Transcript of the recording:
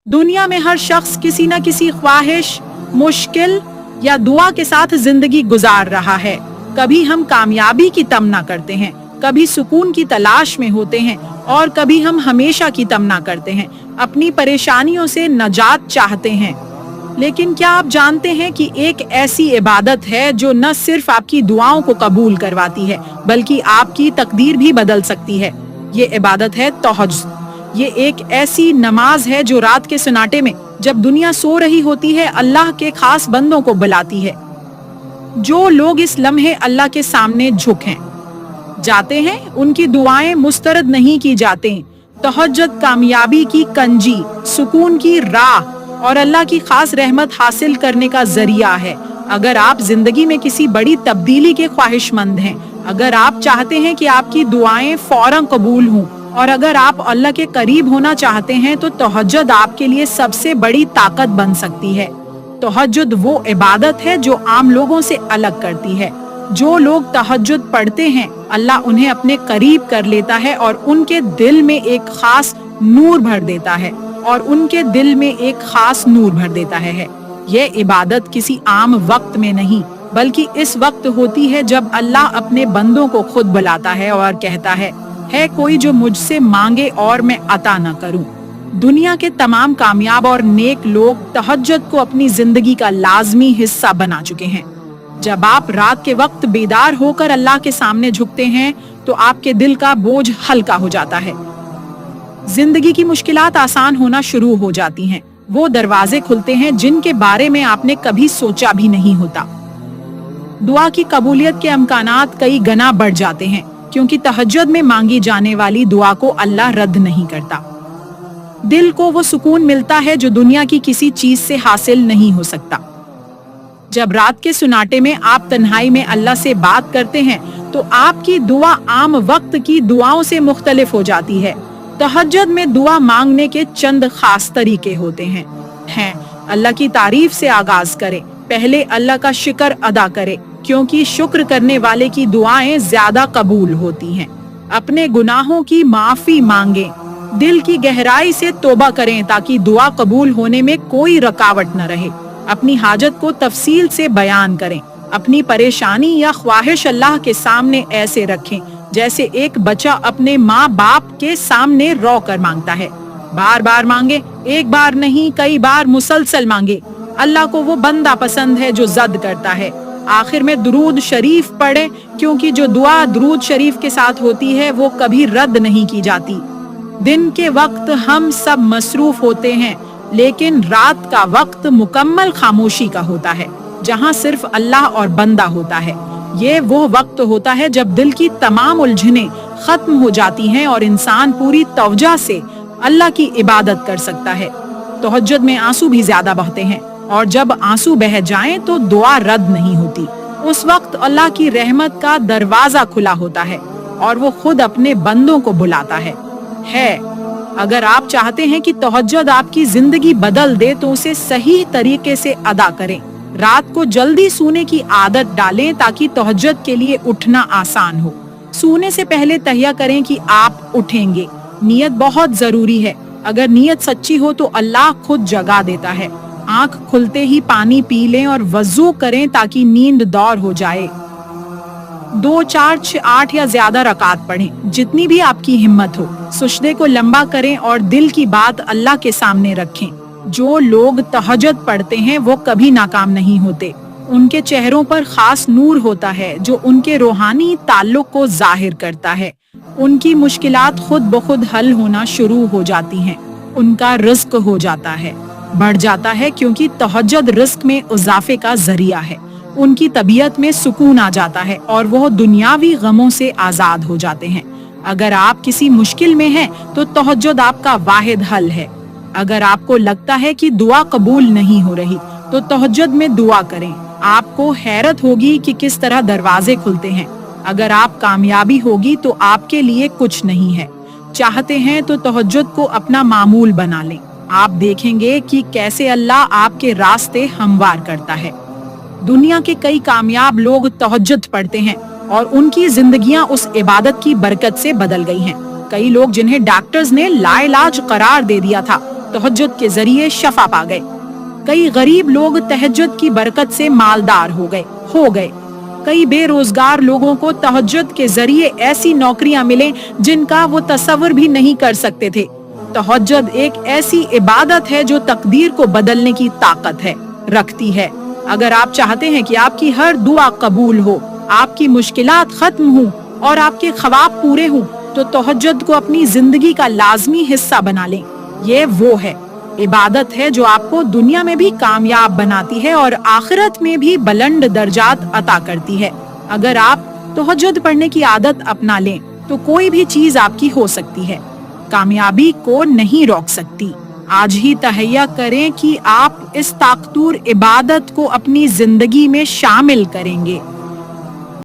दुनिया में हर शख्स किसी न किसी ख्वाहिश, मुश्किल या दुआ के साथ जिंदगी गुजार रहा है। कभी हम कामयाबी की तमन्ना करते हैं, कभी सुकून की तलाश में होते हैं और कभी हम हमेशा की तमन्ना करते हैं, अपनी परेशानियों से नजात चाहते हैं। लेकिन क्या आप जानते हैं कि एक ऐसी इबादत है जो न सिर्फ आपकी दुआओं को कबूल करवाती है बल्कि आपकी तकदीर भी बदल सकती है। ये इबादत है तहज्जुद। ये एक ऐसी नमाज है जो रात के सन्नाटे में जब दुनिया सो रही होती है अल्लाह के खास बंदों को बुलाती है। जो लोग इस लम्हे अल्लाह के सामने झुके जाते हैं उनकी दुआएं मुस्तरद नहीं की जाती। तहज्जुद कामयाबी की कंजी, सुकून की राह और अल्लाह की खास रहमत हासिल करने का जरिया है। अगर आप जिंदगी में किसी बड़ी तब्दीली के ख्वाहिशमंद हैं, अगर आप चाहते हैं कि आपकी दुआएं फौरन कबूल हों और अगर आप अल्लाह के करीब होना चाहते हैं तो तहज्जुद आपके लिए सबसे बड़ी ताकत बन सकती है। तहज्जुद वो इबादत है जो आम लोगों से अलग करती है। जो लोग तहज्जुद पढ़ते हैं अल्लाह उन्हें अपने करीब कर लेता है और उनके दिल में एक खास नूर भर देता है ये इबादत किसी आम वक्त में नहीं बल्कि इस वक्त होती है जब अल्लाह अपने बंदों को खुद बुलाता है और कहता है कोई जो मुझसे मांगे और मैं अता न करूं। दुनिया के तमाम कामयाब और नेक लोग तहज्जुद को अपनी जिंदगी का लाजमी हिस्सा बना चुके हैं। जब आप रात के वक्त बेदार होकर अल्लाह के सामने झुकते हैं तो आपके दिल का बोझ हल्का हो जाता है। जिंदगी की मुश्किलात आसान होना शुरू हो जाती हैं। वो दरवाजे खुलते हैं जिनके बारे में आपने कभी सोचा भी नहीं होता। दुआ की कबूलियत के इम्कानात कई गुना बढ़ जाते हैं क्योंकि तहज्जुद में मांगी जाने वाली दुआ को अल्लाह रद्द नहीं करता। दिल को वो सुकून मिलता है जो दुनिया की किसी चीज से हासिल नहीं हो सकता। जब रात के सुनाटे में आप तन्हाई में अल्लाह से बात करते हैं तो आपकी दुआ आम वक्त की दुआओं से मुख्तलिफ हो जाती है। तहज्जुद में दुआ मांगने के चंद खास तरीके होते हैं। अल्लाह की तारीफ से आगाज करें। पहले अल्लाह का शुक्र अदा करें क्योंकि शुक्र करने वाले की दुआएं ज्यादा कबूल होती हैं। अपने गुनाहों की माफी मांगे। दिल की गहराई से तौबा करें ताकि दुआ कबूल होने में कोई रुकावट न रहे। अपनी हाजत को तफसील से बयान करें। अपनी परेशानी या ख्वाहिश अल्लाह के सामने ऐसे रखें जैसे एक बच्चा अपने माँ बाप के सामने रो कर मांगता है। बार बार मांगे, एक बार नहीं कई बार मुसलसल मांगे। अल्लाह को वो बंदा पसंद है जो जद करता है। आखिर में दुरूद शरीफ पढ़े क्योंकि जो दुआ दुरूद शरीफ के साथ होती है वो कभी रद्द नहीं की जाती। दिन के वक्त हम सब मसरूफ होते हैं लेकिन रात का वक्त मुकम्मल खामोशी का होता है जहाँ सिर्फ अल्लाह और बंदा होता है। ये वो वक्त होता है जब दिल की तमाम उलझनें खत्म हो जाती हैं और इंसान पूरी तवज्जो से अल्लाह की इबादत कर सकता है। तहज्जुद में आंसू भी ज्यादा बहते हैं और जब आंसू बह जाएं तो दुआ रद्द नहीं होती। उस वक्त अल्लाह की रहमत का दरवाजा खुला होता है और वो खुद अपने बंदों को बुलाता है। अगर आप चाहते हैं कि तहज्जुद आपकी जिंदगी बदल दे तो उसे सही तरीके से अदा करें। रात को जल्दी सोने की आदत डालें ताकि तहज्जुद के लिए उठना आसान हो। सोने से पहले तहैया करें कि आप उठेंगे। नियत बहुत जरूरी है। अगर नियत सच्ची हो तो अल्लाह खुद जगा देता है। आंख खुलते ही पानी पी लें और वजू करें ताकि नींद दौर हो जाए। 2, 4, 6, 8 या ज्यादा रकात पढ़ें, जितनी भी आपकी हिम्मत हो। सुजदे को लंबा करें और दिल की बात अल्लाह के सामने रखें। जो लोग तहज्जुद पढ़ते हैं वो कभी नाकाम नहीं होते। उनके चेहरों पर खास नूर होता है जो उनके रूहानी ताल्लुक को जाहिर करता है। उनकी मुश्किलात खुद ब खुद हल होना शुरू हो जाती हैं। उनका रिज्क हो जाता है, बढ़ जाता है क्योंकि तहज्जुद रिज्क में इजाफे का जरिया है। उनकी तबीयत में सुकून आ जाता है और वो दुनियावी गमों से आजाद हो जाते हैं। अगर आप किसी मुश्किल में हैं तो तहज्जुद आपका वाहिद हल है। अगर आपको लगता है कि दुआ कबूल नहीं हो रही तो तहज्जुद में दुआ करें। आपको हैरत होगी कि किस तरह दरवाजे खुलते हैं। अगर आप कामयाबी होगी तो आपके लिए कुछ नहीं है। चाहते हैं तो तहज्जुद को अपना मामूल बना लें। आप देखेंगे कि कैसे अल्लाह आपके रास्ते हमवार करता है। दुनिया के कई कामयाब लोग तहज्जुद पढ़ते हैं और उनकी जिंदगियां उस इबादत की बरकत से बदल गई हैं। कई लोग जिन्हें डॉक्टर्स ने लाइलाज करार दे दिया था तहज्जुद के जरिए शफा पा गए। कई गरीब लोग तहज्जुद की बरकत से मालदार हो गए। कई बेरोजगार लोगों को तहज्जुद के जरिए ऐसी नौकरियां मिले जिनका वो तसव्वुर भी नहीं कर सकते थे। तहज्जुद एक ऐसी इबादत है जो तकदीर को बदलने की ताकत रखती है। अगर आप चाहते हैं कि आपकी हर दुआ कबूल हो, आपकी मुश्किलात खत्म हो और आपके ख्वाब पूरे हों, तो तहज्जुद को अपनी जिंदगी का लाजमी हिस्सा बना लें। ये वो इबादत है जो आपको दुनिया में भी कामयाब बनाती है और आखिरत में भी बुलंद दर्जात अता करती है। अगर आप तहज्जुद पढ़ने की आदत अपना लें तो कोई भी चीज आपकी हो सकती है, कामयाबी को नहीं रोक सकती। आज ही तहैया करें कि आप इस ताकतूर इबादत को अपनी जिंदगी में शामिल करेंगे।